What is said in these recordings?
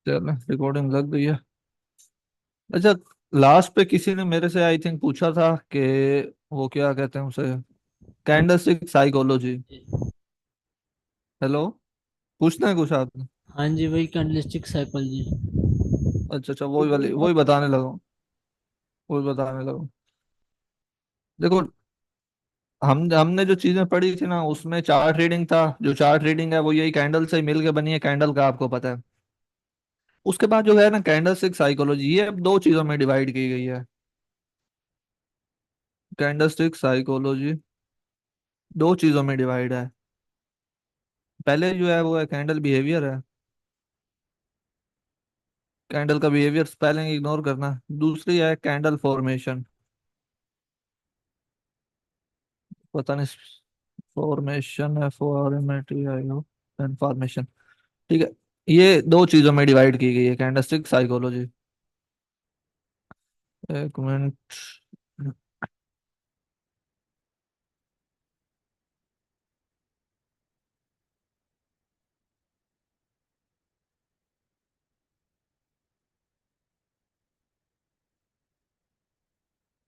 चलो रिकॉर्डिंग लग गई है। अच्छा, लास्ट पे किसी ने मेरे से आई थिंक पूछा था कि वो क्या कहते हैं उसे, कैंडलस्टिक साइकोलॉजी। हेलो, पूछना है कुछ आपने? हाँ जी, वही कैंडलिस्टिक साइकोलॉजी। अच्छा अच्छा, वही वाली वही बताने लगा हूँ, वही बताने लगा हूँ। देखो, हम हमने जो चीजें पढ़ी थी ना उसमें चार्ट रीडिंग था। जो चार्ट रीडिंग है वो यही कैंडल से मिल के बनी है, कैंडल का आपको पता है। उसके बाद जो है ना कैंडलस्टिक साइकोलॉजी, ये अब दो चीजों में डिवाइड की गई है। कैंडलस्टिक साइकोलॉजी दो चीजों में डिवाइड है। पहले जो है वो है कैंडल बिहेवियर है। कैंडल का बिहेवियर स्पेलिंग इग्नोर करना। दूसरी है कैंडल फॉर्मेशन। पता नहीं, फॉर्मेशन है, फॉर्मेशन। ठीक है, ये दो चीजों में डिवाइड की गई है कैंडलस्टिक साइकोलॉजी। एक मिनट।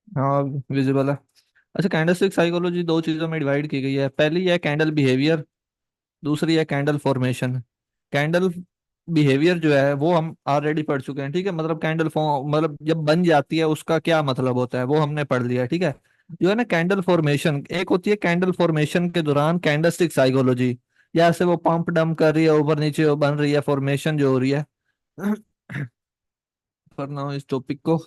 हाँ, विजिबल है। अच्छा, कैंडलस्टिक साइकोलॉजी दो चीजों में डिवाइड की गई है। पहली है कैंडल बिहेवियर, दूसरी है कैंडल फॉर्मेशन। कैंडल बिहेवियर जो है वो हम ऑलरेडी पढ़ चुके हैं, ठीक है। मतलब कैंडल फॉर्म, मतलब जब बन जाती है उसका क्या मतलब होता है वो हमने पढ़ लिया है, ठीक है। जो है ना कैंडल फॉर्मेशन, एक होती है कैंडल फॉर्मेशन के दौरान कैंडलस्टिक साइकोलॉजी। जैसे वो पंप डंप कर रही है, ऊपर नीचे वो बन रही है, फॉर्मेशन जो हो रही है। करना हो इस टॉपिक को।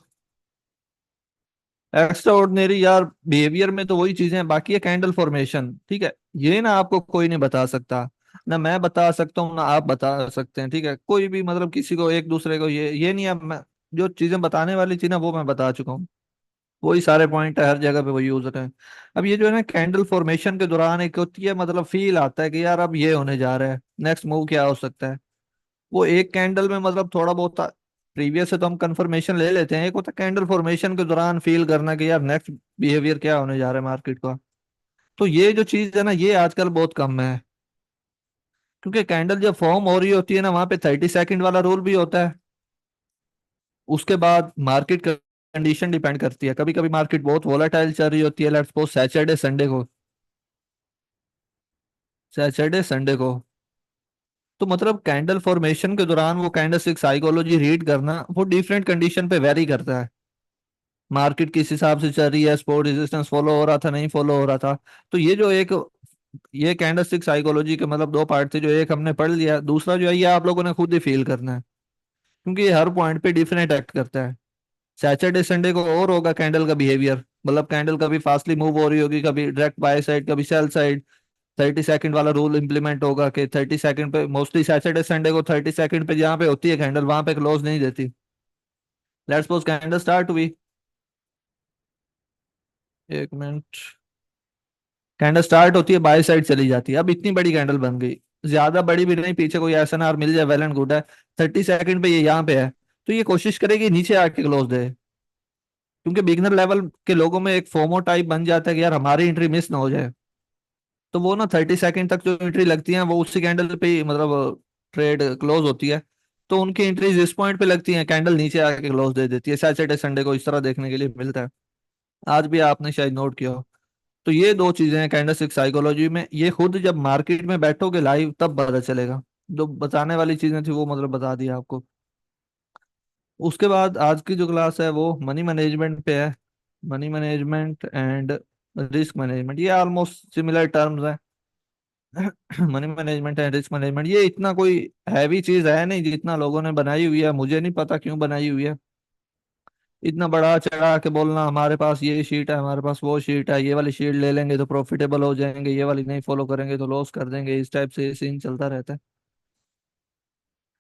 एक्स्ट्रा ऑर्डिनरी यार, बिहेवियर में तो वही चीजें हैं, बाकी है कैंडल फॉर्मेशन, ठीक है। ये ना आपको कोई नहीं बता सकता, ना मैं बता सकता हूँ ना आप बता सकते हैं, ठीक है। कोई भी मतलब किसी को एक दूसरे को ये नहीं है। मैं जो चीजें बताने वाली थी ना वो मैं बता चुका हूँ। वही सारे पॉइंट है, हर जगह पे वही यूज रहे हैं। अब ये जो है ना कैंडल फॉर्मेशन के दौरान एक होती है, मतलब फील आता है कि यार अब ये होने जा रहा है, नेक्स्ट मूव क्या हो सकता है। वो एक कैंडल में मतलब थोड़ा बहुत प्रीवियस से तो हम कंफर्मेशन ले लेते हैं, एक होता है कैंडल फॉर्मेशन के दौरान फील करना कि यार नेक्स्ट बिहेवियर क्या होने जा रहा है मार्केट का। तो ये जो चीज है ना ये आजकल बहुत कम है। क्योंकि कैंडल जब फॉर्म हो रही होती है ना वहां पे 30 सेकंड वाला रूल भी होता है। उसके बाद मार्केट कंडीशन डिपेंड करती है, कभी कभी मार्केट बहुत वोलेटाइल चल रही होती है, लेट्स सपोज सैटरडे संडे को। सैटरडे संडे को तो मतलब कैंडल फॉर्मेशन के दौरान वो कैंडल साइकोलॉजी रीड करना वो डिफरेंट कंडीशन पे वेरी करता है। मार्केट किस हिसाब से चल रही है, सपोर्ट रेजिस्टेंस फॉलो हो रहा था नहीं फॉलो हो रहा था। तो ये जो एक, ये कैंडलस्टिक साइकोलॉजी के मतलब दो पार्ट थे, जो एक हमने पढ़ लिया, दूसरा जो है ये आप लोगों ने खुद ही फील करना है। क्योंकि ये हर पॉइंट पे डिफरेंट एक्ट करता है। सैटरडे संडे को और होगा कैंडल का बिहेवियर, मतलब कैंडल कभी फास्टली मूव हो रही होगी, कभी डायरेक्ट बाय साइड, कभी सेल साइड। 30 सेकंड वाला रूल इंप्लीमेंट होगा कि 30 सेकंड पे, मोस्टली सैटरडे संडे को 30 सेकंड पे जहाँ पे होती है कैंडल वहां पे क्लोज नहीं देती। लेट्स सपोज कैंडल स्टार्ट हुई, एक मिनट, कैंडल स्टार्ट होती है बाय साइड चली जाती है, अब इतनी बड़ी कैंडल बन गई, ज्यादा बड़ी भी नहीं, पीछे कोई एसएनआर मिल जाए वेल एंड गुड है। 30 सेकंड पे ये यहाँ पे है, तो ये कोशिश करेगी नीचे आके क्लोज दे। क्योंकि बिगनर लेवल के लोगों में एक फोमो टाइप बन जाता है कि यार हमारी एंट्री मिस ना हो जाए। तो वो ना 30 सेकंड तक जो एंट्री लगती है वो उसी कैंडल पे ही मतलब ट्रेड क्लोज होती है। तो उनकी एंट्रीज इस पॉइंट पे लगती है, कैंडल नीचे आके क्लोज दे देती है। सैटरडे संडे को इस तरह देखने के लिए मिलता है, आज भी आपने शायद नोट किया हो। तो ये दो चीजें हैं कैंडलस्टिक साइकोलॉजी में, ये खुद जब मार्केट में बैठोगे लाइव तब पता चलेगा। जो बताने वाली चीजें थी वो मतलब बता दिया आपको। उसके बाद आज की जो क्लास है वो मनी मैनेजमेंट पे है। Money management and risk management, ये ऑलमोस्ट सिमिलर टर्म्स हैं। Money management and risk management ये इतना कोई हैवी चीज है नहीं जितना लोगों ने बनाई हुई है, मुझे नहीं पता क्यों बनाई हुई है। इतना बड़ा चढ़ा के बोलना हमारे पास ये शीट है, हमारे पास वो शीट है, ये वाली शीट ले लेंगे तो प्रॉफिटेबल हो जाएंगे, ये वाली नहीं फॉलो करेंगे तो लॉस कर देंगे, इस टाइप से सीन चलता रहता है।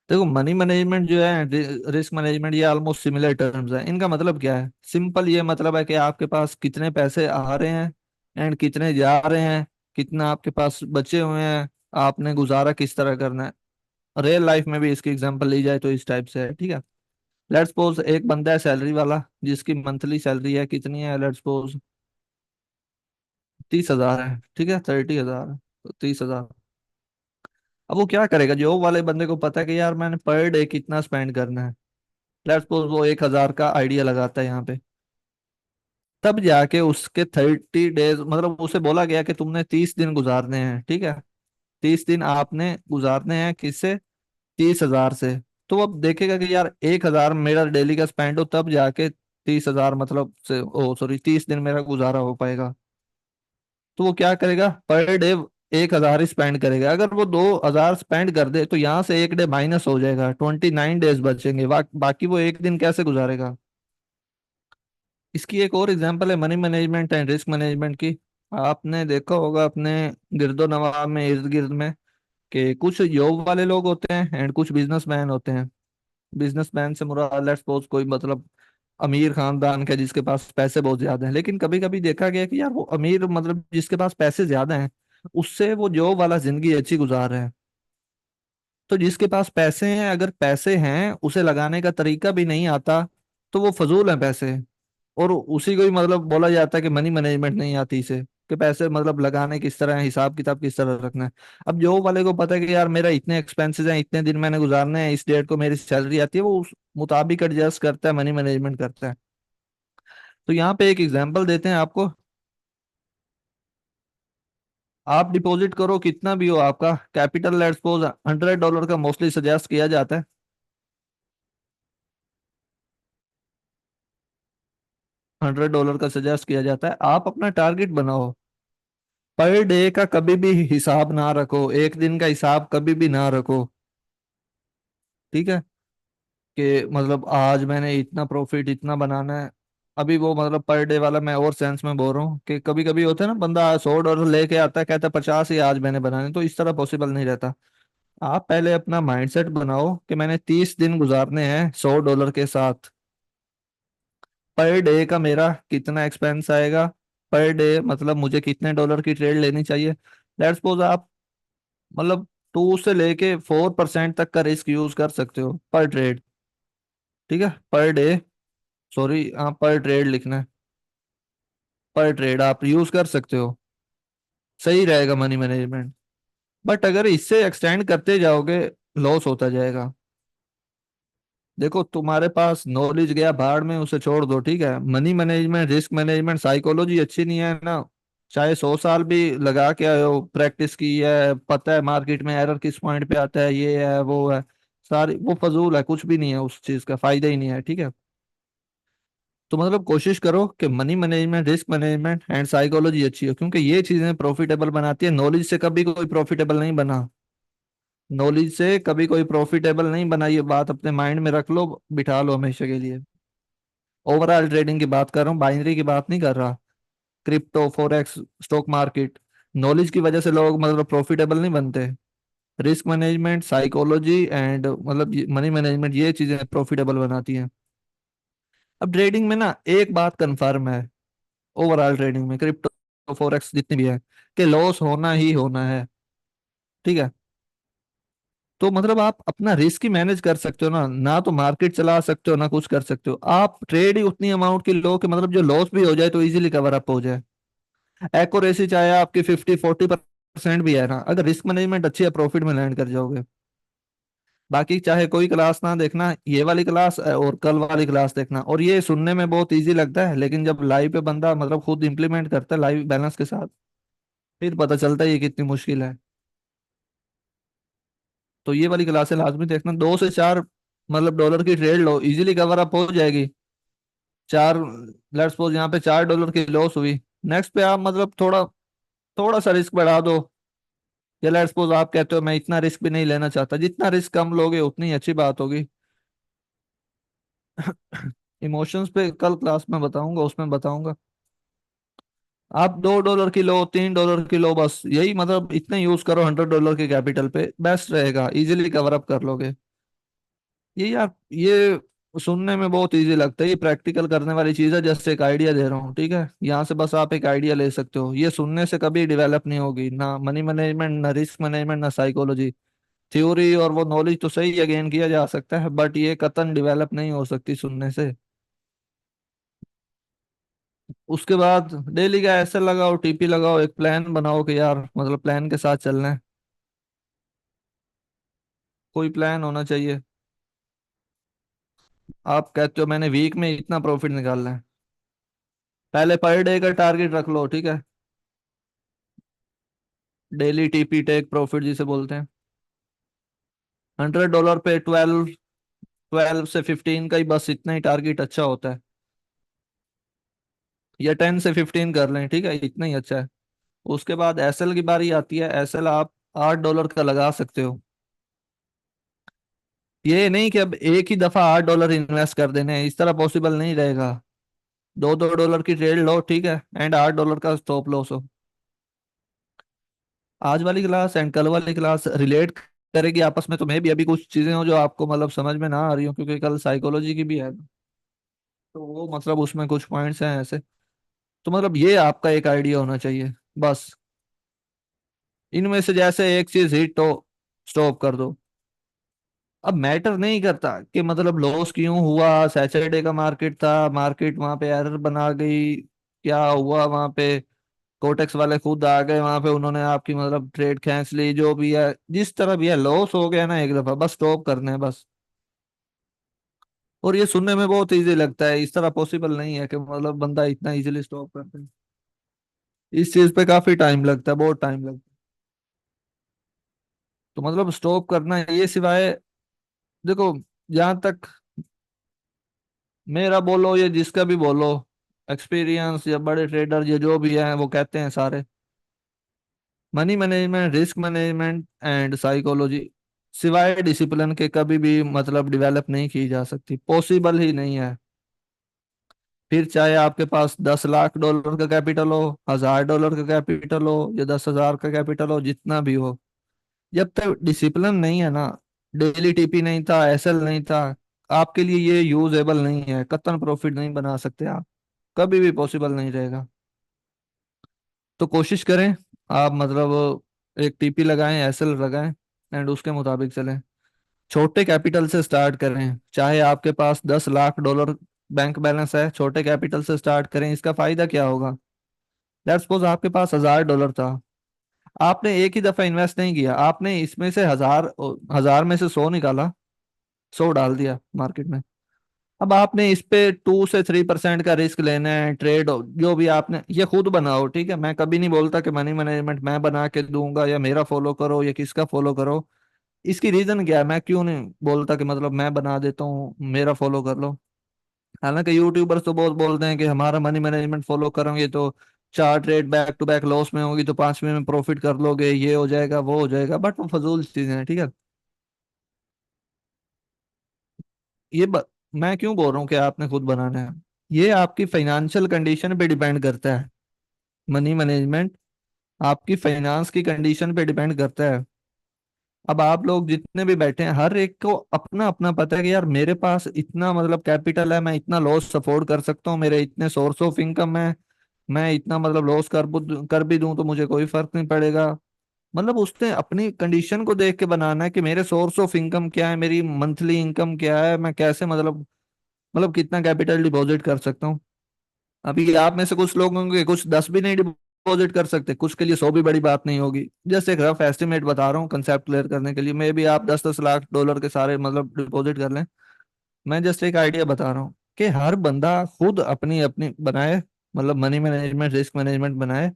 देखो, मनी मैनेजमेंट जो है, रिस्क मैनेजमेंट, ये ऑलमोस्ट सिमिलर टर्म्स है। इनका मतलब क्या है, सिंपल ये मतलब है कि आपके पास कितने पैसे आ रहे हैं एंड कितने जा रहे हैं, कितना आपके पास बचे हुए हैं, आपने गुजारा किस तरह करना है। रियल लाइफ में भी इसकी एग्जांपल ली जाए तो इस टाइप से है, ठीक है। लेट्स सपोज एक बंदा है सैलरी वाला, जिसकी मंथली सैलरी है, कितनी है, लेट्स सपोज 30,000 है, ठीक है, 30,000 तो 30,000। अब वो क्या करेगा, जॉब वाले बंदे को पता है कि यार मैंने पर डे कितना स्पेंड करना है। लेट्स सपोज वो 1,000 का आइडिया लगाता है यहाँ पे। तब जाके उसके 30 डेज, मतलब उसे बोला गया कि तुमने 30 दिन गुजारने हैं, ठीक है। 30 दिन आपने गुजारने हैं किससे? 30,000 से। तो अब देखेगा कि यार 1,000 मेरा डेली का स्पेंड हो, तब जाके 30,000 मतलब से, ओ सॉरी, 30 दिन मेरा गुजारा हो पाएगा। तो वो क्या करेगा, पर डे 1,000 ही स्पेंड करेगा। अगर वो 2,000 स्पेंड कर दे तो यहाँ से एक डे माइनस हो जाएगा, 29 डेज बचेंगे। बाकी वो एक दिन कैसे गुजारेगा? इसकी एक और एग्जांपल है money management and risk management की। आपने देखा होगा अपने गिरदो नवाब में, इर्द गिर्द में, कि कुछ जॉब वाले लोग होते हैं एंड कुछ बिजनेसमैन होते हैं। बिजनेसमैन से मुराद लेट्स सपोज कोई मतलब अमीर खानदान का जिसके पास पैसे बहुत ज्यादा हैं। लेकिन कभी कभी देखा गया कि यार वो अमीर मतलब जिसके पास पैसे ज्यादा हैं, उससे वो जॉब वाला जिंदगी अच्छी गुजार रहे हैं। तो जिसके पास पैसे हैं, अगर पैसे हैं उसे लगाने का तरीका भी नहीं आता, तो वो फजूल है पैसे। और उसी को ही मतलब बोला जाता है कि मनी मैनेजमेंट नहीं आती इसे, कि पैसे मतलब लगाने किस तरह है, हिसाब किताब किस तरह रखना है। अब जॉब वाले को पता है कि यार मेरा इतने एक्सपेंसेस हैं, इतने दिन मैंने गुजारने हैं, इस डेट को मेरी सैलरी आती है, वो उस मुताबिक एडजस्ट करता है, मनी मैनेजमेंट करता है। तो यहाँ पे एक एग्जांपल देते हैं आपको। आप डिपॉजिट करो कितना भी हो आपका कैपिटल, लेट्स सपोज $100 का मोस्टली सजेस्ट किया जाता है। $100 का सजेस्ट किया जाता है। आप अपना टारगेट बनाओ। पर डे का कभी भी हिसाब ना रखो, एक दिन का हिसाब कभी भी ना रखो। ठीक है, कि मतलब आज मैंने इतना प्रॉफिट इतना बनाना है। अभी वो मतलब पर डे वाला मैं और सेंस में बोल रहा हूँ कि कभी कभी होता है ना, बंदा $100 लेके आता है, कहता है 50 ही आज मैंने बनाने, तो इस तरह पॉसिबल नहीं रहता। आप पहले अपना माइंडसेट बनाओ कि मैंने 30 दिन गुजारने हैं $100 के साथ। पर डे का मेरा कितना एक्सपेंस आएगा, पर डे मतलब मुझे कितने डॉलर की ट्रेड लेनी चाहिए। लेट्स सपोज आप मतलब 2 से लेके 4% तक का रिस्क यूज कर सकते हो पर ट्रेड। ठीक है, पर डे, सॉरी, हाँ पर ट्रेड लिखना है। पर ट्रेड आप यूज कर सकते हो, सही रहेगा मनी मैनेजमेंट। बट अगर इससे एक्सटेंड करते जाओगे, लॉस होता जाएगा। देखो तुम्हारे पास नॉलेज गया भाड़ में, उसे छोड़ दो, ठीक है। Money management, risk management, psychology अच्छी नहीं है ना, चाहे 100 साल भी लगा के आए हो, प्रैक्टिस की है, पता है मार्केट में एरर किस पॉइंट पे आता है, ये है वो है, सारी वो फजूल है, कुछ भी नहीं है, उस चीज का फायदा ही नहीं है, ठीक है। तो मतलब कोशिश करो कि money management, risk management and psychology अच्छी हो, क्योंकि ये चीजें प्रॉफिटेबल बनाती है। नॉलेज से कभी कोई प्रॉफिटेबल नहीं बना। नॉलेज से कभी कोई प्रॉफिटेबल नहीं बना, ये बात अपने माइंड में रख लो, बिठा लो हमेशा के लिए। ओवरऑल ट्रेडिंग की बात कर रहा हूँ, बाइनरी की बात नहीं कर रहा। Crypto, forex, stock market, knowledge की वजह से लोग मतलब प्रॉफिटेबल नहीं बनते। रिस्क मैनेजमेंट, साइकोलॉजी एंड मतलब मनी मैनेजमेंट, ये चीजें प्रॉफिटेबल बनाती हैं। अब ट्रेडिंग में ना एक बात कंफर्म है, ओवरऑल ट्रेडिंग में, क्रिप्टो फॉरेक्स जितनी भी है, कि लॉस होना ही होना है। ठीक है, तो मतलब आप अपना रिस्क ही मैनेज कर सकते हो ना, ना तो मार्केट चला सकते हो ना कुछ कर सकते हो। आप ट्रेड ही उतनी अमाउंट की लो कि मतलब जो लॉस भी हो जाए तो इजीली कवर अप हो जाए। एक्यूरेसी चाहे आपकी 50-40% भी है ना, अगर रिस्क मैनेजमेंट अच्छी है, प्रॉफिट में लैंड कर जाओगे। बाकी चाहे कोई क्लास ना देखना, ये वाली क्लास और कल वाली क्लास देखना, और ये सुनने में बहुत इजी लगता है, लेकिन जब लाइव पे बंदा मतलब खुद इंप्लीमेंट करता है लाइव बैलेंस के साथ, फिर पता चलता है ये कितनी मुश्किल है। तो ये वाली क्लासें लाजमी देखना। 2 से 4 मतलब डॉलर की ट्रेड लो, इजीली कवर अप हो जाएगी। 4, लेट्स सपोज यहाँ पे $4 की लॉस हुई, नेक्स्ट पे आप मतलब थोड़ा थोड़ा सा रिस्क बढ़ा दो। या लेट्स सपोज आप कहते हो मैं इतना रिस्क भी नहीं लेना चाहता, जितना रिस्क कम लोगे उतनी अच्छी बात होगी। इमोशंस पे कल क्लास में बताऊंगा, उसमें बताऊंगा। आप $2 की लो, $3 की लो, बस यही मतलब इतने यूज करो, $100 के कैपिटल पे बेस्ट रहेगा, इजीली कवर अप कर लोगे। ये यार ये सुनने में बहुत इजी लगता है, ये प्रैक्टिकल करने वाली चीज है। जैसे एक आइडिया दे रहा हूँ, ठीक है, यहाँ से बस आप एक आइडिया ले सकते हो। ये सुनने से कभी डेवलप नहीं होगी, ना मनी मैनेजमेंट, ना रिस्क मैनेजमेंट, ना साइकोलॉजी। थ्योरी और वो नॉलेज तो सही है, गेन किया जा सकता है, बट ये कतन डेवलप नहीं हो सकती सुनने से। उसके बाद डेली का ऐसे लगाओ, टीपी लगाओ, एक प्लान बनाओ कि यार मतलब प्लान के साथ चलना है। कोई प्लान होना चाहिए। आप कहते हो मैंने वीक में इतना प्रॉफिट निकालना है, पहले पर डे का टारगेट रख लो, ठीक है। डेली टीपी टेक प्रॉफिट जिसे बोलते हैं। $100 पे 12 से 15 का ही बस, इतना ही टारगेट अच्छा होता है। या 10 से 15 कर लें, ठीक है, इतना ही अच्छा है। उसके बाद एसएल की बारी आती है। एसएल आप $8 का लगा सकते हो। ये नहीं कि अब एक ही दफा $8 इन्वेस्ट कर देने हैं, इस तरह पॉसिबल नहीं रहेगा। 2-2 डॉलर की ट्रेड लो, ठीक है, एंड $8 का स्टॉप लॉस हो। आज वाली क्लास एंड कल वाली क्लास रिलेट करेगी आपस में, तो मैं भी अभी कुछ चीजें हो जो आपको मतलब समझ में ना आ रही हो, क्योंकि कल साइकोलॉजी की भी है, तो वो मतलब उसमें कुछ पॉइंट्स हैं ऐसे। तो मतलब ये आपका एक आइडिया होना चाहिए बस। इनमें से जैसे एक चीज हिट हो, स्टॉप कर दो। अब मैटर नहीं करता कि मतलब लॉस क्यों हुआ, सैटरडे का मार्केट था, मार्केट वहां पे एरर बना गई, क्या हुआ वहां पे, कोटेक्स वाले खुद आ गए वहां पे, उन्होंने आपकी मतलब ट्रेड खींच ली, जो भी है जिस तरह भी है, लॉस हो गया ना एक दफा, बस स्टॉप करना है बस। और ये सुनने में बहुत इजी लगता है, इस तरह पॉसिबल नहीं है कि मतलब बंदा इतना इजीली स्टॉप कर दे। इस चीज पे काफी टाइम लगता है, बहुत टाइम लगता है। तो मतलब स्टॉप करना है ये, सिवाय देखो, जहां तक मेरा बोलो या जिसका भी बोलो, एक्सपीरियंस या बड़े ट्रेडर या जो भी है वो कहते हैं सारे, money management, risk management and psychology सिवाय डिसिप्लिन के कभी भी मतलब डेवलप नहीं की जा सकती, पॉसिबल ही नहीं है। फिर चाहे आपके पास $10 लाख का कैपिटल हो, $1000 का कैपिटल हो, या 10,000 का कैपिटल हो, जितना भी हो, जब तक डिसिप्लिन नहीं है ना, डेली टीपी नहीं था, एसएल नहीं था, आपके लिए ये यूजेबल नहीं है, कतन प्रॉफिट नहीं बना सकते आप, कभी भी पॉसिबल नहीं रहेगा। तो कोशिश करें आप मतलब एक टीपी लगाएं, एसएल लगाएं, एंड उसके मुताबिक चलें। छोटे कैपिटल से स्टार्ट करें, चाहे आपके पास $10 लाख बैंक बैलेंस है, छोटे कैपिटल से स्टार्ट करें। इसका फायदा क्या होगा? लेट्स सपोज आपके पास $1000 था, आपने एक ही दफा इन्वेस्ट नहीं किया, आपने इसमें से हजार, हजार में से 100 निकाला, 100 डाल दिया मार्केट में। अब आपने इस पे 2 से 3% का रिस्क लेना है, ट्रेड जो भी आपने ये खुद बनाओ, ठीक है। मैं कभी नहीं बोलता कि मनी मैनेजमेंट मैं बना के दूंगा या मेरा फॉलो करो या किसका फॉलो करो। इसकी रीजन क्या है, मैं क्यों नहीं बोलता कि मतलब मैं बना देता हूँ मेरा फॉलो कर लो। हालांकि यूट्यूबर्स तो बहुत बोलते हैं कि हमारा मनी मैनेजमेंट फॉलो करोगे तो 4 trade back to back loss में होगी तो 5वें में प्रॉफिट कर लोगे, ये हो जाएगा वो हो जाएगा, बट वो फजूल चीजें हैं, ठीक है। ये मैं क्यों बोल रहा हूँ कि आपने खुद बनाना है, ये आपकी फाइनेंशियल कंडीशन पे डिपेंड करता है। मनी मैनेजमेंट आपकी फाइनेंस की कंडीशन पे डिपेंड करता है। अब आप लोग जितने भी बैठे हैं, हर एक को अपना अपना पता है कि यार मेरे पास इतना मतलब कैपिटल है, मैं इतना लॉस अफोर्ड कर सकता हूँ, मेरे इतने सोर्स ऑफ इनकम है, मैं इतना मतलब लॉस कर भी दूं तो मुझे कोई फर्क नहीं पड़ेगा। मतलब उसने अपनी कंडीशन को देख के बनाना है कि मेरे सोर्स ऑफ इनकम क्या है, मेरी मंथली इनकम क्या है, मैं कैसे मतलब कितना कैपिटल डिपॉजिट कर सकता हूँ। अभी आप में से कुछ लोग होंगे, कुछ 10 भी नहीं डिपॉजिट कर सकते, कुछ के लिए 100 भी बड़ी बात नहीं होगी। जस्ट एक रफ एस्टिमेट बता रहा हूँ कंसेप्ट क्लियर करने के लिए, मे भी आप 10-10 लाख के सारे मतलब डिपॉजिट कर लें। मैं जस्ट एक आइडिया बता रहा हूँ कि हर बंदा खुद अपनी अपनी बनाए, मतलब मनी मैनेजमेंट, रिस्क मैनेजमेंट बनाए,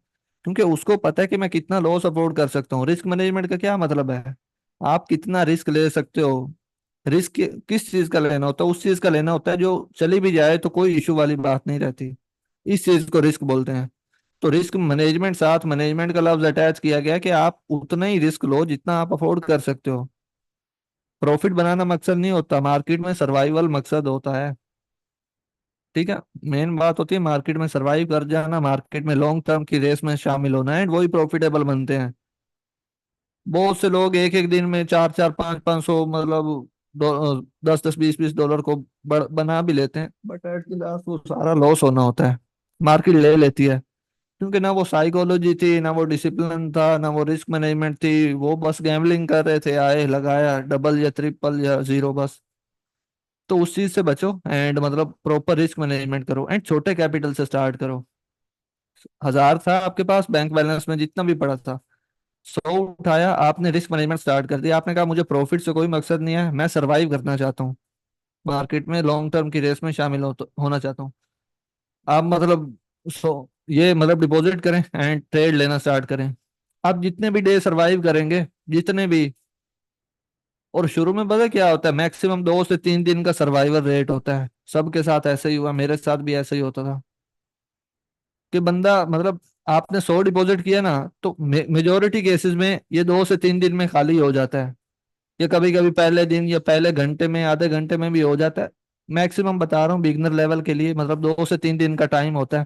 क्योंकि उसको पता है कि मैं कितना लॉस अफोर्ड कर सकता हूँ। रिस्क मैनेजमेंट का क्या मतलब है, आप कितना रिस्क ले सकते हो। रिस्क किस चीज का लेना होता है, उस चीज का लेना होता है जो चली भी जाए तो कोई इशू वाली बात नहीं रहती, इस चीज को रिस्क बोलते हैं। तो रिस्क मैनेजमेंट, साथ मैनेजमेंट का लफ्ज अटैच किया गया कि आप उतना ही रिस्क लो जितना आप अफोर्ड कर सकते हो। प्रॉफिट बनाना मकसद नहीं होता, मार्केट में सर्वाइवल मकसद होता है, ठीक है। मेन बात होती है मार्केट में सरवाइव कर जाना, मार्केट में लॉन्ग टर्म की रेस में शामिल होना, एंड वही प्रॉफिटेबल बनते हैं। बहुत से लोग एक एक दिन में 4-4 5-5 सौ मतलब 10-10 20-20 डॉलर को बना भी लेते हैं, बट एट द लास्ट वो सारा लॉस होना होता है, मार्केट ले लेती है। क्योंकि ना वो साइकोलॉजी थी, ना वो डिसिप्लिन था, ना वो रिस्क मैनेजमेंट थी, वो बस गैम्बलिंग कर रहे थे, आए लगाया डबल या ट्रिपल या जीरो बस। तो उस चीज से बचो एंड मतलब प्रॉपर रिस्क मैनेजमेंट करो एंड छोटे कैपिटल से स्टार्ट करो। 1000 था आपके पास बैंक बैलेंस में, जितना भी पड़ा था, 100 उठाया, आपने रिस्क मैनेजमेंट स्टार्ट कर दिया, आपने कहा मुझे प्रॉफिट से कोई मकसद नहीं है, मैं सरवाइव करना चाहता हूँ, मार्केट में लॉन्ग टर्म की रेस में शामिल होना चाहता हूँ। आप मतलब ये मतलब डिपॉजिट करें एंड ट्रेड लेना स्टार्ट करें। आप जितने भी डे सरवाइव करेंगे, जितने भी, और शुरू में पता क्या होता है, मैक्सिमम 2 से 3 दिन का सर्वाइवल रेट होता है, सबके साथ ऐसे ही हुआ, मेरे साथ भी ऐसे ही होता था कि बंदा मतलब आपने 100 डिपॉजिट किया ना, तो मेजोरिटी केसेस में ये 2 से 3 दिन में खाली हो जाता है, या कभी कभी पहले दिन या पहले घंटे में, आधे घंटे में भी हो जाता है। मैक्सिमम बता रहा हूँ बिगनर लेवल के लिए, मतलब 2 से 3 दिन का टाइम होता है,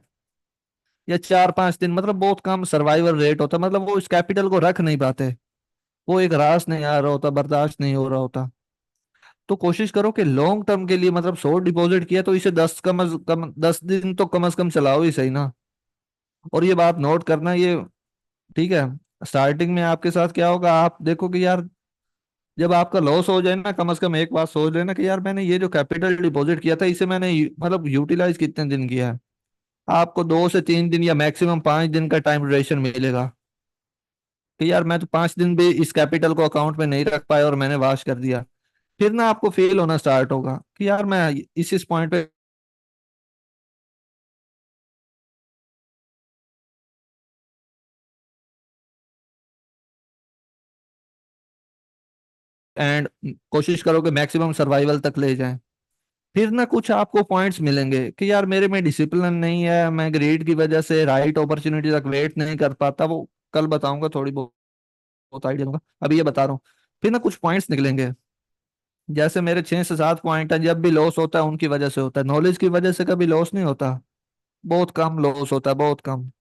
या 4 5 दिन, मतलब बहुत कम सर्वाइवल रेट होता है, मतलब वो इस कैपिटल को रख नहीं पाते, वो एक रास नहीं आ रहा होता, बर्दाश्त नहीं हो रहा होता। तो कोशिश करो कि लॉन्ग टर्म के लिए, मतलब 100 डिपॉजिट किया तो इसे 10 दिन तो कम से कम चलाओ ही सही ना। और ये बात नोट करना, ये ठीक है, स्टार्टिंग में आपके साथ क्या होगा, आप देखो कि यार जब आपका लॉस हो जाए ना, कम से कम एक बात सोच लेना कि यार मैंने ये जो कैपिटल डिपॉजिट किया था, इसे मैंने मतलब यूटिलाइज कितने दिन किया है। आपको 2 से 3 दिन या मैक्सिमम 5 दिन का टाइम ड्यूरेशन मिलेगा कि यार मैं तो 5 दिन भी इस कैपिटल को अकाउंट में नहीं रख पाया और मैंने वाश कर दिया। फिर ना आपको फील होना स्टार्ट होगा कि यार मैं इस पॉइंट पे एंड कोशिश करो कि मैक्सिमम सर्वाइवल तक ले जाएं। फिर ना कुछ आपको पॉइंट्स मिलेंगे कि यार मेरे में डिसिप्लिन नहीं है, मैं ग्रेड की वजह से राइट अपॉर्चुनिटी तक वेट नहीं कर पाता, वो कल बताऊंगा, थोड़ी बहुत बहुत आइडिया दूंगा, अभी ये बता रहा हूँ। फिर ना कुछ पॉइंट्स निकलेंगे, जैसे मेरे 6 से 7 पॉइंट हैं, जब भी लॉस होता है उनकी वजह से होता है, नॉलेज की वजह से कभी लॉस नहीं होता, बहुत कम लॉस होता है, बहुत कम।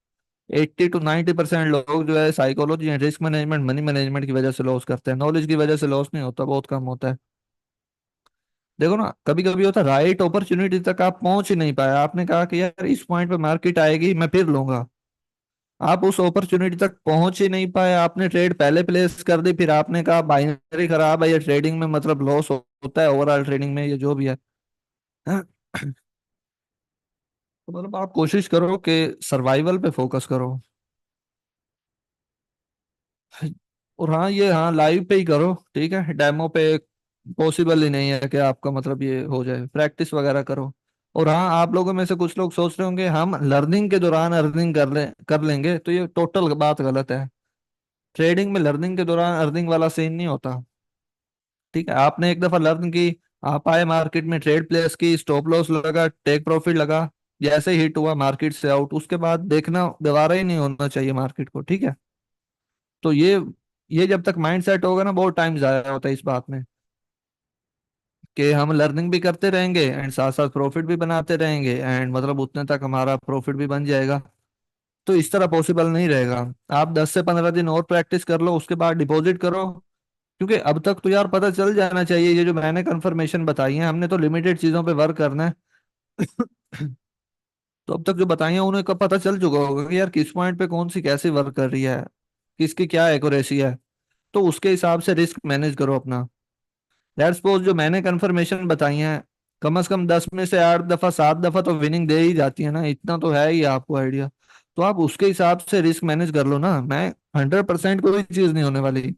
80 to 90% लोग जो है psychology and risk management, money management की वजह से लॉस करते हैं, नॉलेज की वजह से लॉस नहीं होता, बहुत कम होता है। देखो ना, कभी कभी होता है राइट अपॉर्चुनिटी तक आप पहुंच ही नहीं पाए, आपने कहा कि यार इस पॉइंट पे मार्केट आएगी मैं फिर लूंगा, आप उस अपॉर्चुनिटी तक पहुंच ही नहीं पाए, आपने ट्रेड पहले प्लेस कर दी, फिर आपने कहा बाइनरी खराब है, या ट्रेडिंग में मतलब लॉस होता है, ओवरऑल ट्रेडिंग में, ये जो भी है। तो मतलब आप कोशिश करो कि सर्वाइवल पे फोकस करो। और हाँ, ये हाँ लाइव पे ही करो, ठीक है, डेमो पे पॉसिबल ही नहीं है कि आपका मतलब ये हो जाए, प्रैक्टिस वगैरह करो। और हाँ, आप लोगों में से कुछ लोग सोच रहे होंगे हम लर्निंग के दौरान अर्निंग कर लेंगे, तो ये टोटल बात गलत है। ट्रेडिंग में लर्निंग के दौरान अर्निंग वाला सीन नहीं होता, ठीक है, आपने एक दफा लर्न की, आप आए मार्केट में, ट्रेड प्लेस की, स्टॉप लॉस लगा, टेक प्रॉफिट लगा, जैसे हिट हुआ मार्केट से आउट, उसके बाद देखना दोबारा ही नहीं होना चाहिए मार्केट को, ठीक है। तो ये जब तक माइंड सेट होगा ना, बहुत टाइम जाया होता है इस बात में, कि हम लर्निंग भी करते रहेंगे एंड साथ साथ प्रॉफिट भी बनाते रहेंगे, एंड मतलब उतने तक हमारा प्रॉफिट भी बन जाएगा। तो इस तरह पॉसिबल नहीं रहेगा। आप 10 से 15 दिन और प्रैक्टिस कर लो, उसके बाद डिपॉजिट करो, क्योंकि अब तक तो यार पता चल जाना चाहिए, ये जो मैंने कंफर्मेशन बताई है, हमने तो लिमिटेड चीजों पे वर्क करना है। तो अब तक जो बताई है उन्हें कब पता चल चुका होगा कि यार किस पॉइंट पे कौन सी कैसे वर्क कर रही है, किसकी क्या एक्यूरेसी है, तो उसके हिसाब से रिस्क मैनेज करो अपना। लेट्स सपोज जो मैंने कंफर्मेशन बताई हैं, कम से कम 10 में से 8 दफा 7 दफा तो विनिंग दे ही जाती है ना, इतना तो है ही आपको आइडिया। तो आप उसके हिसाब से रिस्क मैनेज कर लो ना, मैं 100% कोई चीज नहीं होने वाली,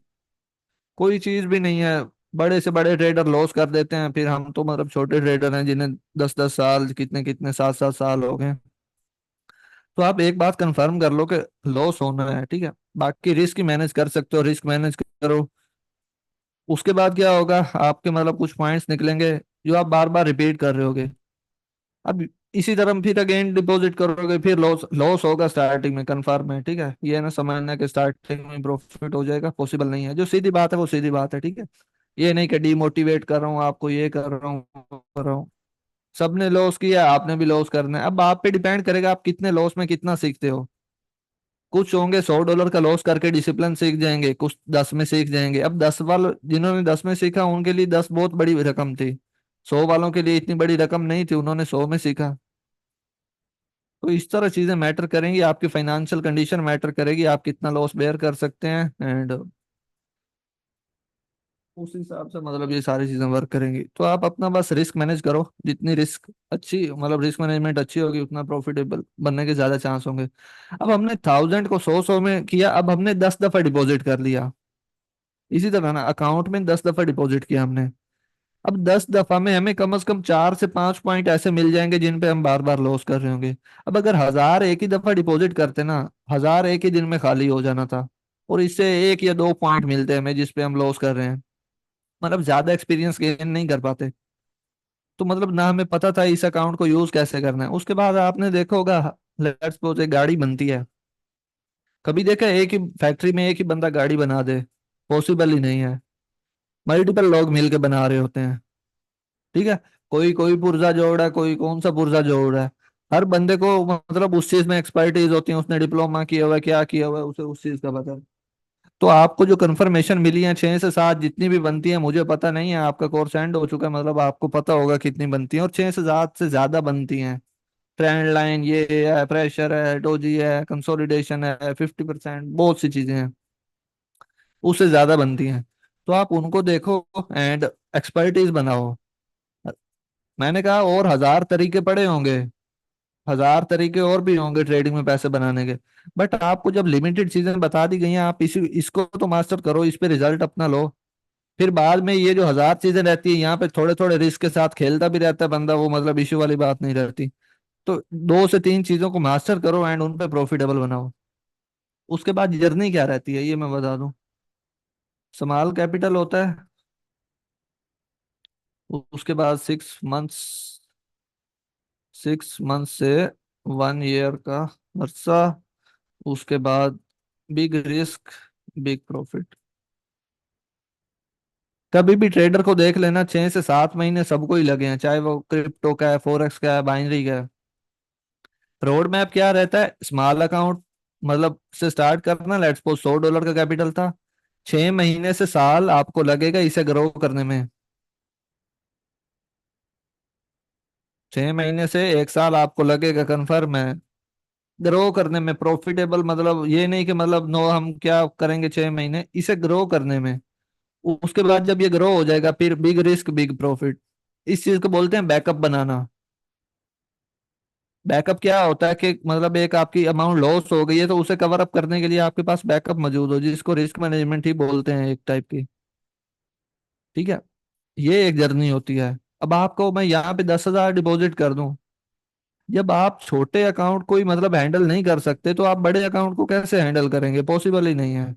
कोई चीज भी नहीं है। बड़े से बड़े ट्रेडर लॉस कर देते हैं, फिर हम तो मतलब छोटे ट्रेडर हैं जिन्हें 10 10 साल, कितने कितने 7 7 साल हो गए। तो आप एक बात कंफर्म कर लो कि लॉस होना है, ठीक है, बाकी रिस्क मैनेज कर सकते हो, रिस्क मैनेज करो। उसके बाद क्या होगा, आपके मतलब कुछ पॉइंट्स निकलेंगे जो आप बार बार रिपीट कर रहे होगे। अब इसी तरह फिर अगेन डिपॉजिट करोगे, फिर लॉस लॉस होगा स्टार्टिंग में, कंफर्म है, ठीक है, ये ना समझना कि स्टार्टिंग में प्रॉफिट हो जाएगा, पॉसिबल नहीं है, जो सीधी बात है वो सीधी बात है, ठीक है। ये नहीं कि डिमोटिवेट कर रहा हूँ आपको, ये कर रहा हूँ कर रहा हूँ। सबने लॉस किया, आपने भी लॉस करना है, अब आप पे डिपेंड करेगा आप कितने लॉस में कितना सीखते हो। कुछ होंगे $100 का लॉस करके डिसिप्लिन सीख जाएंगे, कुछ 10 में सीख जाएंगे। अब 10 वाले जिन्होंने 10 में सीखा उनके लिए 10 बहुत बड़ी रकम थी, 100 वालों के लिए इतनी बड़ी रकम नहीं थी, उन्होंने 100 में सीखा। तो इस तरह चीजें मैटर करेंगी, आपकी फाइनेंशियल कंडीशन मैटर करेगी, आप कितना लॉस बेयर कर सकते हैं, एंड उस हिसाब से मतलब ये सारी चीजें वर्क करेंगी। तो आप अपना बस रिस्क मैनेज करो, जितनी रिस्क अच्छी मतलब रिस्क मैनेजमेंट अच्छी होगी उतना प्रॉफिटेबल बनने के ज्यादा चांस होंगे। अब हमने 1000 को 100 में किया, अब हमने 10 दफा डिपॉजिट कर लिया। इसी तरह ना अकाउंट में 10 दफा डिपॉजिट किया हमने। अब 10 दफा में हमें कम से कम 4 से 5 पॉइंट ऐसे मिल जाएंगे जिन पे हम बार बार लॉस कर रहे होंगे। अब अगर 1000 एक ही दफा डिपॉजिट करते ना, 1000 एक ही दिन में खाली हो जाना था। और इससे 1 या 2 पॉइंट मिलते हैं हमें जिस पे हम लॉस कर रहे हैं। मतलब ज्यादा एक्सपीरियंस गेन नहीं कर पाते। तो मतलब ना हमें पता था इस अकाउंट को यूज कैसे करना है। उसके बाद आपने देखा होगा, लेट्स सपोज एक गाड़ी बनती है। कभी देखा है एक ही फैक्ट्री में एक ही बंदा गाड़ी बना दे? पॉसिबल ही नहीं है। मल्टीपल लोग मिलके बना रहे होते हैं। ठीक है। कोई कोई पुर्जा जोड़ रहा है, कोई कौन सा पुर्जा जोड़ रहा है। हर बंदे को मतलब उस चीज में एक्सपर्टीज होती है, उसने डिप्लोमा किया हुआ है, क्या किया हुआ है, उसे उस चीज का पता है। तो आपको जो कंफर्मेशन मिली है 6 से 7 जितनी भी बनती है, मुझे पता नहीं है, आपका कोर्स एंड हो चुका है, मतलब आपको पता होगा कितनी बनती है। और 6 से 7 से ज्यादा बनती हैं। ट्रेंड लाइन ये है, प्रेशर है, डोजी है, कंसोलिडेशन है, 50%, बहुत सी चीजें हैं। उससे ज्यादा बनती हैं। तो आप उनको देखो एंड एक्सपर्टीज बनाओ। मैंने कहा और 1000 तरीके पड़े होंगे। 1000 तरीके और भी होंगे ट्रेडिंग में पैसे बनाने के। बट आपको जब लिमिटेड चीजें बता दी गई हैं, आप इसी इसको तो मास्टर करो, इस पे रिजल्ट अपना लो। फिर बाद में ये जो 1000 चीजें रहती है, यहाँ पे थोड़े थोड़े रिस्क के साथ खेलता भी रहता है बंदा, वो मतलब इश्यू वाली बात नहीं रहती। तो 2 से 3 चीजों को मास्टर करो एंड उन पे प्रॉफिटेबल बनाओ। उसके बाद जर्नी क्या रहती है ये मैं बता दूं। स्मॉल कैपिटल होता है। उसके बाद 6 मंथ्स, 6 मंथ से 1 ईयर का अरसा। उसके बाद बिग रिस्क, बिग प्रॉफिट। कभी भी ट्रेडर को देख लेना, 6 से 7 महीने सबको ही लगे हैं, चाहे वो क्रिप्टो का है, फोरेक्स का है, बाइनरी का है। रोड मैप क्या रहता है? स्मॉल अकाउंट मतलब से स्टार्ट करना। लेट्स सपोज $100 का कैपिटल था। 6 महीने से साल आपको लगेगा इसे ग्रो करने में। 6 महीने से 1 साल आपको लगेगा, कंफर्म है, ग्रो करने में। प्रॉफिटेबल मतलब ये नहीं कि मतलब नो हम क्या करेंगे 6 महीने, इसे ग्रो करने में। उसके बाद जब ये ग्रो हो जाएगा, फिर बिग रिस्क बिग प्रॉफिट। इस चीज को बोलते हैं बैकअप बनाना। बैकअप क्या होता है कि मतलब एक आपकी अमाउंट लॉस हो गई है तो उसे कवर अप करने के लिए आपके पास बैकअप मौजूद हो, जिसको रिस्क मैनेजमेंट ही बोलते हैं एक टाइप की। ठीक है। ये एक जर्नी होती है। अब आपको मैं यहाँ पे 10,000 डिपॉजिट कर दूं। जब आप छोटे अकाउंट को ही मतलब हैंडल नहीं कर सकते, तो आप बड़े अकाउंट को कैसे हैंडल करेंगे? पॉसिबल ही नहीं है।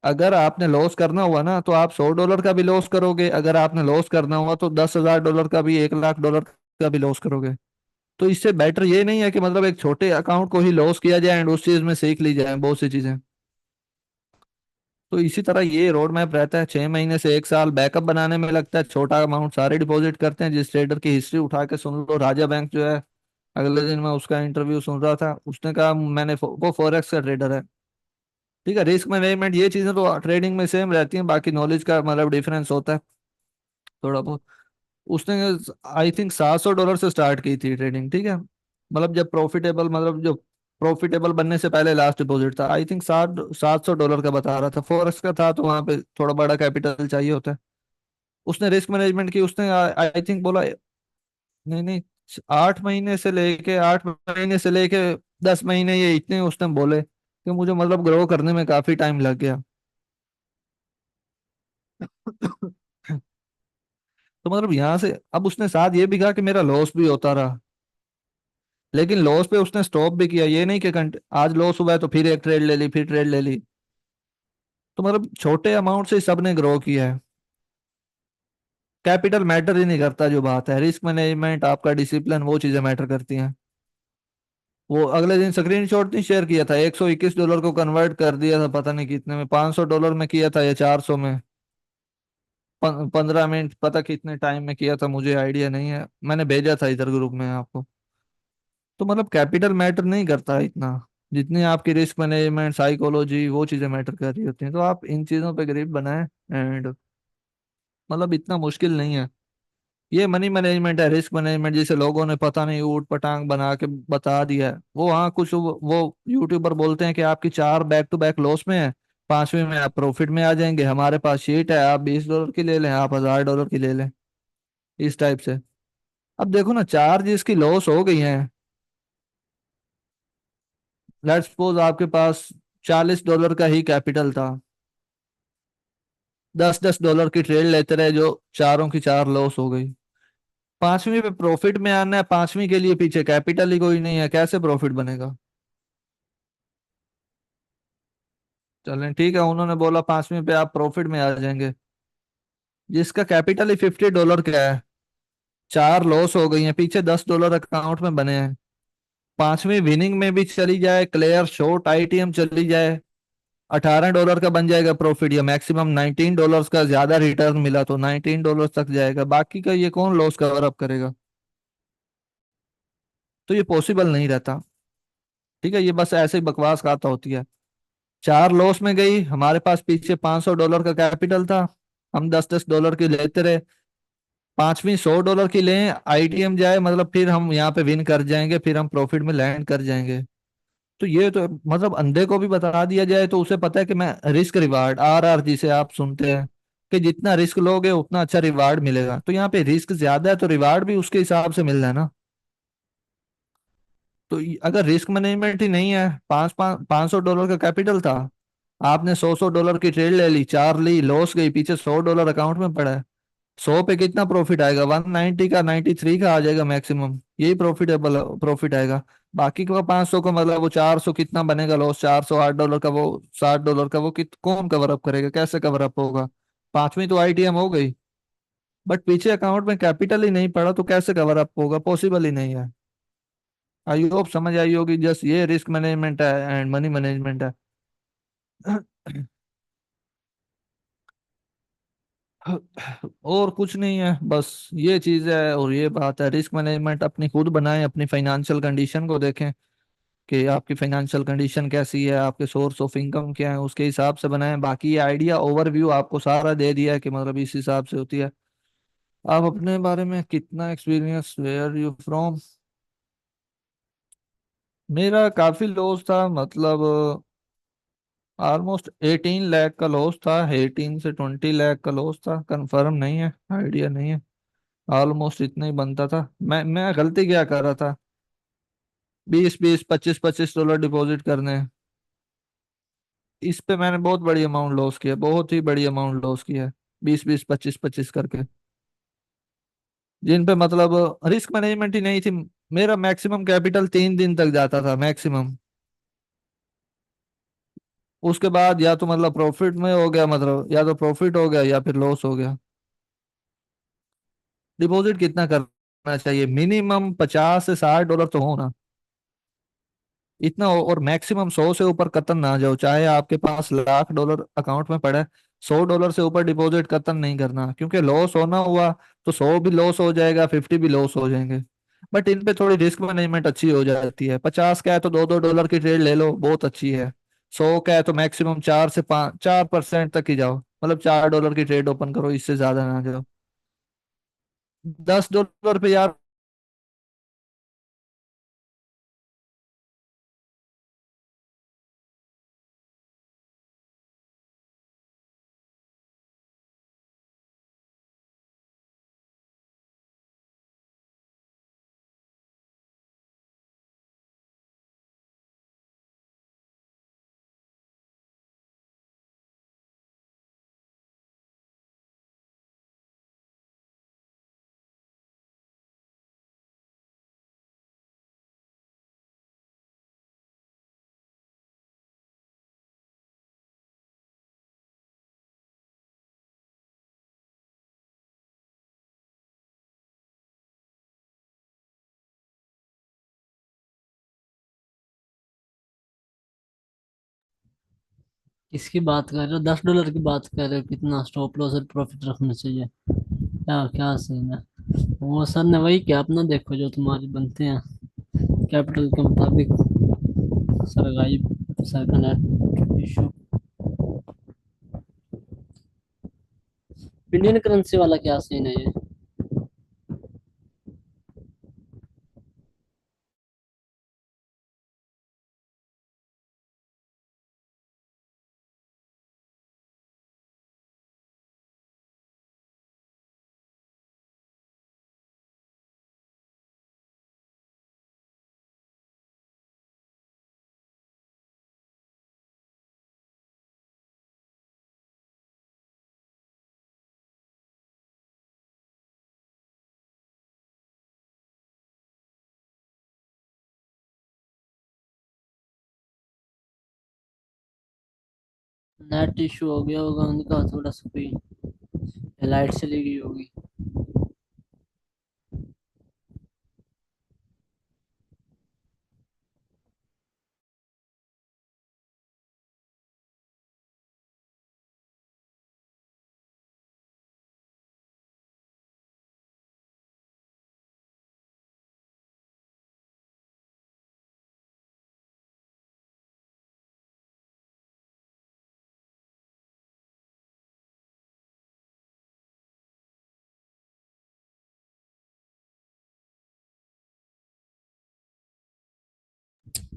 अगर आपने लॉस करना हुआ ना तो आप $100 का भी लॉस करोगे, अगर आपने लॉस करना हुआ तो $10,000 का भी, $1 लाख का भी लॉस करोगे। तो इससे बेटर ये नहीं है कि मतलब एक छोटे अकाउंट को ही लॉस किया जाए एंड उस चीज में सीख ली जाए बहुत सी चीजें। तो इसी तरह ये रोड मैप रहता है। 6 महीने से 1 साल बैकअप बनाने में लगता है। छोटा अमाउंट सारे डिपॉजिट करते हैं। जिस ट्रेडर की हिस्ट्री उठा के सुन लो, राजा बैंक जो है, अगले दिन मैं उसका इंटरव्यू सुन रहा था, उसने कहा मैंने वो फॉरेक्स का ट्रेडर है। ठीक है। रिस्क मैनेजमेंट ये चीजें तो ट्रेडिंग में सेम रहती हैं, बाकी नॉलेज का मतलब डिफरेंस होता है थोड़ा बहुत। उसने आई थिंक $700 से स्टार्ट की थी ट्रेडिंग। ठीक है। मतलब जब प्रॉफिटेबल मतलब जो प्रॉफिटेबल बनने से पहले लास्ट डिपॉजिट था, आई थिंक $700 का बता रहा था। फॉरेक्स का था तो वहां पे थोड़ा बड़ा कैपिटल चाहिए होता है। उसने रिस्क मैनेजमेंट की, उसने आई थिंक बोला, नहीं नहीं, 8 महीने से लेके 10 महीने, ये इतने उसने बोले कि मुझे मतलब ग्रो करने में काफी टाइम लग गया। तो मतलब यहाँ से अब उसने साथ ये भी कहा कि मेरा लॉस भी होता रहा। लेकिन लॉस पे उसने स्टॉप भी किया, ये नहीं कि आज लॉस हुआ है तो फिर एक ट्रेड ले ली, फिर ट्रेड ले ली। तो मतलब छोटे अमाउंट से सबने ग्रो किया है। कैपिटल मैटर ही नहीं करता, जो बात है रिस्क मैनेजमेंट, आपका डिसिप्लिन, वो चीजें मैटर करती हैं। वो अगले दिन स्क्रीनशॉट नहीं शेयर किया था, $121 को कन्वर्ट कर दिया था, पता नहीं कितने में, $500 में किया था या 400 में। 15 मिनट, पता कितने टाइम में किया था, मुझे आइडिया नहीं है, मैंने भेजा था इधर ग्रुप में आपको। तो मतलब कैपिटल मैटर नहीं करता है इतना, जितनी आपकी रिस्क मैनेजमेंट, साइकोलॉजी, वो चीजें मैटर कर रही होती हैं। तो आप इन चीजों पे ग्रिप बनाएं एंड मतलब इतना मुश्किल नहीं है। ये मनी मैनेजमेंट है, रिस्क मैनेजमेंट जिसे लोगों ने पता नहीं ऊट पटांग बना के बता दिया है। वो हाँ कुछ वो यूट्यूबर बोलते हैं कि आपकी 4 बैक टू बैक लॉस में है, पांचवी में आप प्रॉफिट में आ जाएंगे, हमारे पास शीट है, आप $20 की ले लें, आप $1000 की ले लें, इस टाइप से। अब देखो ना, चार जिसकी लॉस हो गई हैं, लेट्स सपोज आपके पास $40 का ही कैपिटल था, 10-10 डॉलर की ट्रेड लेते रहे, जो चारों की चार लॉस हो गई। पांचवी पे प्रॉफिट में आना है, पांचवी के लिए पीछे कैपिटल ही कोई नहीं है, कैसे प्रॉफिट बनेगा? चलें ठीक है, उन्होंने बोला पांचवी पे आप प्रॉफिट में आ जाएंगे, जिसका कैपिटल ही $50 का है, चार लॉस हो गई हैं, पीछे $10 अकाउंट में बने हैं। पांचवी विनिंग में भी चली जाए, क्लियर शॉर्ट आईटीएम चली जाए, $18 का बन जाएगा प्रॉफिट, या मैक्सिमम $19 का, ज्यादा रिटर्न मिला तो $19 तक जाएगा, बाकी का ये कौन लॉस कवर अप करेगा? तो ये पॉसिबल नहीं रहता। ठीक है, ये बस ऐसे ही बकवास खाता होती है। चार लॉस में गई, हमारे पास पीछे $500 का कैपिटल था, हम 10-10 डॉलर की लेते रहे। पांचवी $100 की लें, आईटीएम जाए, मतलब फिर हम यहाँ पे विन कर जाएंगे, फिर हम प्रॉफिट में लैंड कर जाएंगे। तो ये तो मतलब अंधे को भी बता दिया जाए तो उसे पता है कि मैं रिस्क रिवार्ड, RR जिसे आप सुनते हैं, कि जितना रिस्क लोगे उतना अच्छा रिवार्ड मिलेगा, तो यहाँ पे रिस्क ज्यादा है तो रिवार्ड भी उसके हिसाब से मिल रहा है ना। तो अगर रिस्क मैनेजमेंट ही नहीं है, $500 का कैपिटल था, आपने 100-100 डॉलर की ट्रेड ले ली, चार ली, लॉस गई, पीछे $100 अकाउंट में पड़ा है, 100 पे कितना प्रॉफिट आएगा? 190 का, 93 का आ जाएगा मैक्सिमम, यही प्रॉफिटेबल प्रॉफिट आएगा। बाकी का 500 का मतलब वो 400 कितना बनेगा लॉस? 408 डॉलर का, वो $60 का, वो कौन कवर अप करेगा? कैसे कवर अप होगा? पांचवी तो आईटीएम हो गई, बट पीछे अकाउंट में कैपिटल ही नहीं पड़ा, तो कैसे कवर अप होगा? पॉसिबल ही नहीं है। आई होप समझ आई होगी, जस्ट ये रिस्क मैनेजमेंट है एंड मनी मैनेजमेंट है। और कुछ नहीं है, बस ये चीज है और ये बात है, रिस्क मैनेजमेंट अपनी खुद बनाएं, अपनी फाइनेंशियल कंडीशन को देखें कि आपकी फाइनेंशियल कंडीशन कैसी है, आपके सोर्स ऑफ इनकम क्या है, उसके हिसाब से बनाएं। बाकी ये आइडिया ओवरव्यू आपको सारा दे दिया है कि मतलब इस हिसाब से होती है। आप अपने बारे में कितना एक्सपीरियंस, वेयर यू फ्रॉम? मेरा काफी लॉस था, मतलब ऑलमोस्ट 18 लाख का लॉस था, 18 से 20 लाख का लॉस था, कंफर्म नहीं है, आइडिया नहीं है। ऑलमोस्ट इतना ही बनता था। मैं गलती क्या कर रहा था, 20-20, 25-25 डॉलर डिपॉजिट करने हैं। इस पे मैंने बहुत बड़ी अमाउंट लॉस किया, बहुत ही बड़ी अमाउंट लॉस किया है, 20-20, 25-25 करके, जिन पे मतलब रिस्क मैनेजमेंट ही नहीं थी। मेरा मैक्सिमम कैपिटल 3 दिन तक जाता था मैक्सिमम, उसके बाद या तो मतलब प्रॉफिट में हो गया, मतलब या तो प्रॉफिट हो गया या फिर लॉस हो गया। डिपॉजिट कितना करना चाहिए? मिनिमम $50 से $60 तो हो ना, इतना हो, और मैक्सिमम 100 से ऊपर कतन ना जाओ, चाहे आपके पास $1,00,000 अकाउंट में पड़ा है, $100 से ऊपर डिपॉजिट कतन नहीं करना, क्योंकि लॉस होना हुआ तो 100 भी लॉस हो जाएगा, 50 भी लॉस हो जाएंगे। बट इन पे थोड़ी रिस्क मैनेजमेंट अच्छी हो जाती है। 50 का है तो 2-2 डॉलर की ट्रेड ले लो, बहुत अच्छी है। 100 का है तो मैक्सिमम 4 से 5, 4% तक ही जाओ, मतलब $4 की ट्रेड ओपन करो, इससे ज्यादा ना जाओ। $10 पे यार किसकी बात कर रहे हो? $10 की बात कर रहे हो? कितना स्टॉप लॉस और प्रॉफिट रखना चाहिए? क्या क्या सीन है? वो सर ने वही क्या, अपना देखो जो तुम्हारी बनते हैं कैपिटल के मुताबिक। सरगाई सर का नेट इशू। इंडियन करेंसी वाला क्या सीन है ये? नेट इशू हो गया होगा उनका थोड़ा सा कोई, या लाइट चली गई होगी।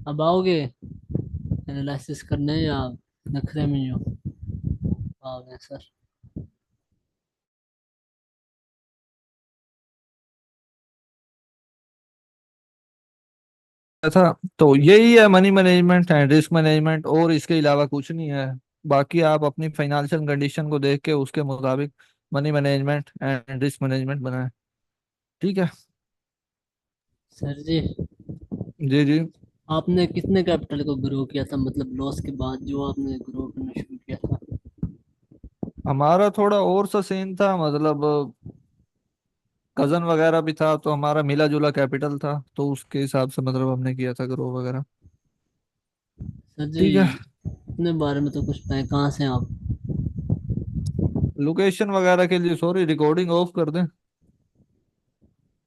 अब आओगे एनालिसिस करने या नखरे में ही हो? आ गए सर। था। तो यही है money management and risk management, और इसके अलावा कुछ नहीं है। बाकी आप अपनी फाइनेंशियल कंडीशन को देख के उसके मुताबिक money management and risk management बनाएं। ठीक है। सर जी, जी जी। आपने कितने कैपिटल को ग्रो किया था, मतलब लॉस के बाद जो आपने ग्रो करना शुरू किया था? हमारा थोड़ा और सा सीन था, मतलब कजन वगैरह भी था, तो हमारा मिला जुला कैपिटल था, तो उसके हिसाब से मतलब हमने किया था ग्रो वगैरह। सर जी, ठीक है। अपने बारे में तो कुछ बताएं, कहाँ से हैं आप? लोकेशन वगैरह के लिए सॉरी, रिकॉर्डिंग ऑफ कर दें।